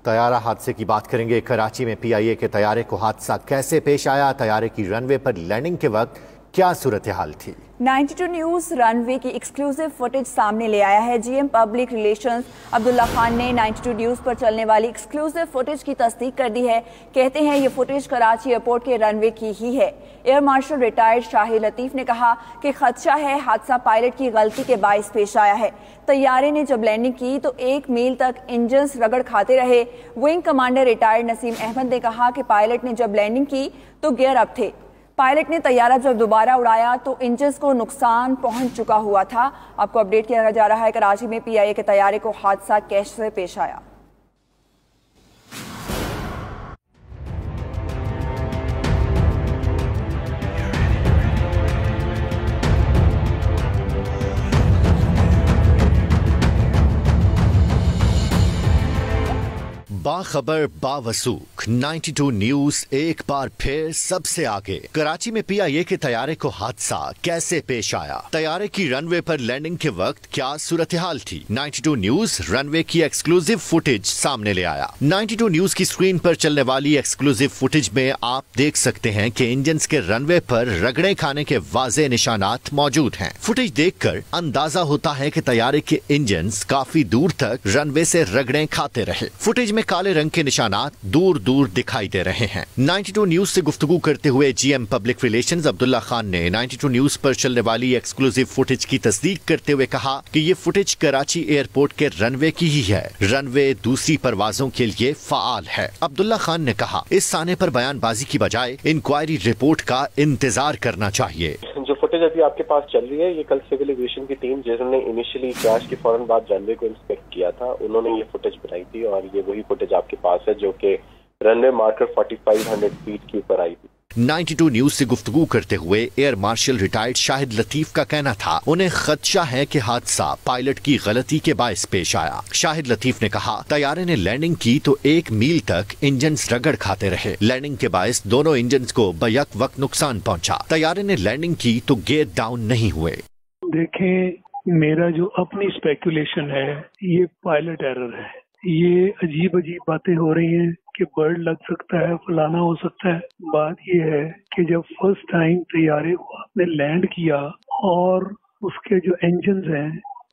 तैयारा हादसे की बात करेंगे। कराची में पीआईए के तैयारे को हादसा कैसे पेश आया, तैयारे की रनवे पर लैंडिंग के वक्त क्या सूरत हाल थी। 92 न्यूज़ रनवे की एक्सक्लूसिव फुटेज सामने ले आया है। GM public relations Abdullah Khan ने 92 न्यूज़ पर चलने वाली एक्सक्लूसिव फुटेज की तस्दीक कर दी है। कहते हैं ये फुटेज कराची एयरपोर्ट के रनवे की ही है। Air marshal retired Shahid Latif ने कहा कि खदशा है हादसा पायलट की गलती के बाइस पेश आया है। तैयारे ने जब लैंडिंग की तो 1 मील तक इंजन्स रगड़ खाते रहे। Wing commander retired Naseem Ahmed ने कहा कि पायलट ने जब लैंडिंग की तो गियर अप थे। पायलट ने तैयारा जब दोबारा उड़ाया तो इंजन्स को नुकसान पहुंच चुका हुआ था। आपको अपडेट किया जा रहा है कराची में पीआईए के तैयारे को हादसा कैसे पेश आया। बाखबर बावसूख 92 न्यूज एक बार फिर सबसे आगे। कराची में पीआईए के तैयारे को हादसा कैसे पेश आया, तैयारे की रनवे पर लैंडिंग के वक्त क्या सूरत हाल थी। 92 न्यूज रनवे की एक्सक्लूसिव फुटेज सामने ले आया। 92 न्यूज की स्क्रीन पर चलने वाली एक्सक्लूसिव फुटेज में आप देख सकते हैं कि इंजन के रनवे पर रगड़े खाने के वाज़े निशानात मौजूद हैं। फुटेज देखकर अंदाजा होता है कि तैयारे के इंजन काफी दूर तक रनवे से रगड़े खाते रहे। फुटेज में काले रंग के निशानात दूर दूर दिखाई दे रहे हैं। 92 न्यूज से गुफ्तगू करते हुए GM public relations Abdullah Khan ने 92 न्यूज पर चलने वाली एक्सक्लूसिव फुटेज की तस्दीक करते हुए कहा कि ये फुटेज कराची एयरपोर्ट के रनवे की ही है। रनवे दूसरी परवाजों के लिए फाल है। अब्दुल्ला खान ने कहा इस साने पर बयानबाजी की बजाय इंक्वायरी रिपोर्ट का इंतजार करना चाहिए। जो फुटेज अभी आपके पास चल रही है, ये कल सिविल एविएशन की टीम जिन्होंने इनिशियली क्रैश के फौरन बाद रनवे को इंस्पेक्ट किया था, उन्होंने ये फुटेज बनाई थी और ये वही फुटेज आपके पास है जो कि रनवे मार्कर 4500 फीट के ऊपर आई थी। 92 न्यूज से गुफ्तगू करते हुए air marshal retired Shahid Latif का कहना था उन्हें खदशा है कि हादसा पायलट की गलती के बायस पेश आया। शाहिद लतीफ ने कहा तैयारे ने लैंडिंग की तो 1 मील तक इंजन रगड़ खाते रहे। लैंडिंग के बायस दोनों इंजन को बैक वक्त नुकसान पहुंचा। तैयारे ने लैंडिंग की तो गियर डाउन नहीं हुए। देखें, मेरा जो अपनी स्पेकुलेशन है ये पायलट एरर है। ये अजीब अजीब बातें हो रही हैं कि बर्ड लग सकता है, फलाना हो सकता है। बात ये है कि जब फर्स्ट टाइम तैयारे को आपने लैंड किया और उसके जो इंजन हैं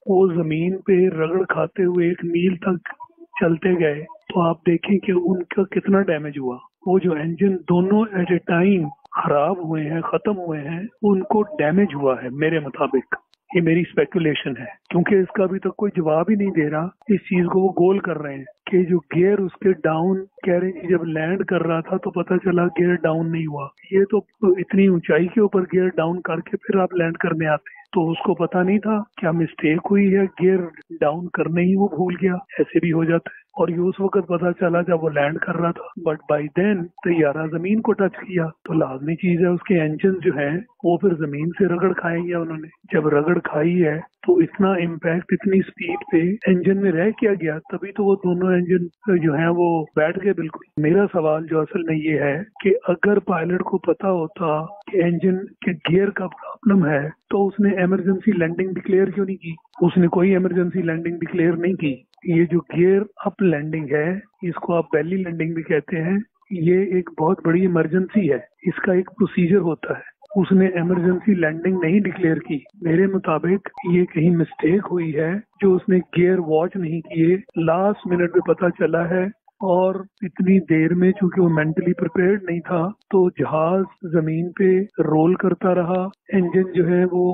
वो जमीन पे रगड़ खाते हुए 1 मील तक चलते गए तो आप देखें कि उनका कितना डैमेज हुआ। वो जो इंजन दोनों एट ए टाइम खराब हुए हैं, खत्म हुए हैं, उनको डैमेज हुआ है मेरे मुताबिक। ये मेरी स्पेकुलेशन है क्योंकि इसका अभी तक कोई जवाब ही नहीं दे रहा। इस चीज को वो गोल कर रहे हैं कि जो गियर उसके डाउन कह रहे हैं, जब लैंड कर रहा था तो पता चला गियर डाउन नहीं हुआ। ये तो इतनी ऊंचाई के ऊपर गियर डाउन करके फिर आप लैंड करने आते हैं, तो उसको पता नहीं था क्या मिस्टेक हुई है, गियर डाउन करने ही वो भूल गया। ऐसे भी हो जाता है और ये उस वक्त पता चला जब वो लैंड कर रहा था, बट बाय देन तैयारा जमीन को टच किया तो लाजमी चीज है उसके इंजन जो है वो फिर जमीन से रगड़ खाएंगे। उन्होंने जब रगड़ खाई है तो इतना इम्पैक्ट इतनी स्पीड पे इंजन में रह किया गया, तभी तो वो दोनों इंजन जो हैं वो बैठ गए बिल्कुल। मेरा सवाल जो असल में ये है कि अगर पायलट को पता होता कि इंजन के गियर का प्रॉब्लम है तो उसने इमरजेंसी लैंडिंग डिक्लेयर क्यों नहीं की? उसने कोई इमरजेंसी लैंडिंग डिक्लेयर नहीं की। ये जो गियर अप लैंडिंग है, इसको आप बेली लैंडिंग भी कहते हैं, ये एक बहुत बड़ी इमरजेंसी है। इसका एक प्रोसीजर होता है। उसने इमरजेंसी लैंडिंग नहीं डिक्लेयर की। मेरे मुताबिक ये कहीं मिस्टेक हुई है जो उसने गियर वॉच नहीं किए, लास्ट मिनट पे पता चला है और इतनी देर में चूंकि वो मेंटली प्रिपेयर्ड नहीं था तो जहाज जमीन पे रोल करता रहा, इंजन जो है वो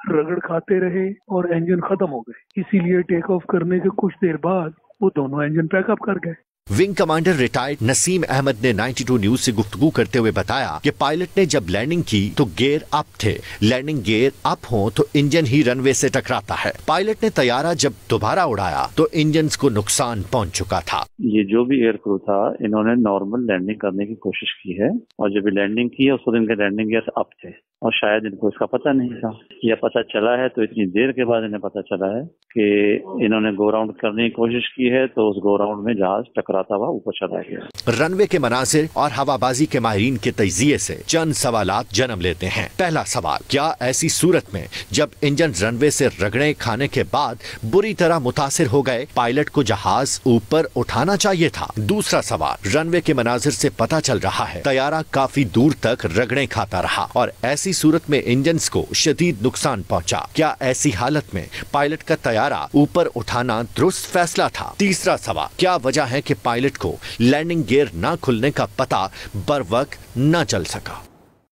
रगड़ खाते रहे और इंजन खत्म हो गए। इसीलिए टेक ऑफ करने के कुछ देर बाद वो दोनों इंजन पैकअप कर गए। Wing commander retired Naseem Ahmed ने 92 न्यूज से गुफ्तगू करते हुए बताया कि पायलट ने जब लैंडिंग की तो गियर अप थे। लैंडिंग गियर अप हो तो इंजन ही रनवे से टकराता है। पायलट ने तैयारा जब दोबारा उड़ाया तो इंजन को नुकसान पहुंच चुका था। ये जो भी एयर क्रू था इन्होंने नॉर्मल लैंडिंग करने की कोशिश की है और जब लैंडिंग की है उस वक्त इनके लैंडिंग गियर अप थे। और शायद इनको इसका पता नहीं था। या पता चला है तो इतनी देर के बाद इन्हें पता चला है कि इन्होंने गो राउंड करने की कोशिश की है, तो उस गो राउंड में जहाज टकराता हुआ ऊपर चला गया। रनवे के मनाजिर और हवाबाजी के माहिरीन के तजिए से चंद सवालात जन्म लेते हैं। पहला सवाल, क्या ऐसी सूरत में जब इंजन रनवे से रगड़े खाने के बाद बुरी तरह मुतासिर हो गए, पायलट को जहाज ऊपर उठाना चाहिए था? दूसरा सवाल, रनवे के मनाजिर से पता चल रहा है तैयारा काफी दूर तक रगड़े खाता रहा और ऐसी सूरत में इंजन को शदीद नुकसान पहुंचा। क्या ऐसी हालत में पायलट का तैयारा ऊपर उठाना दुरुस्त फैसला था? तीसरा सवाल, क्या वजह है कि पायलट को लैंडिंग गियर न खुलने का पता बर वक्त न चल सका?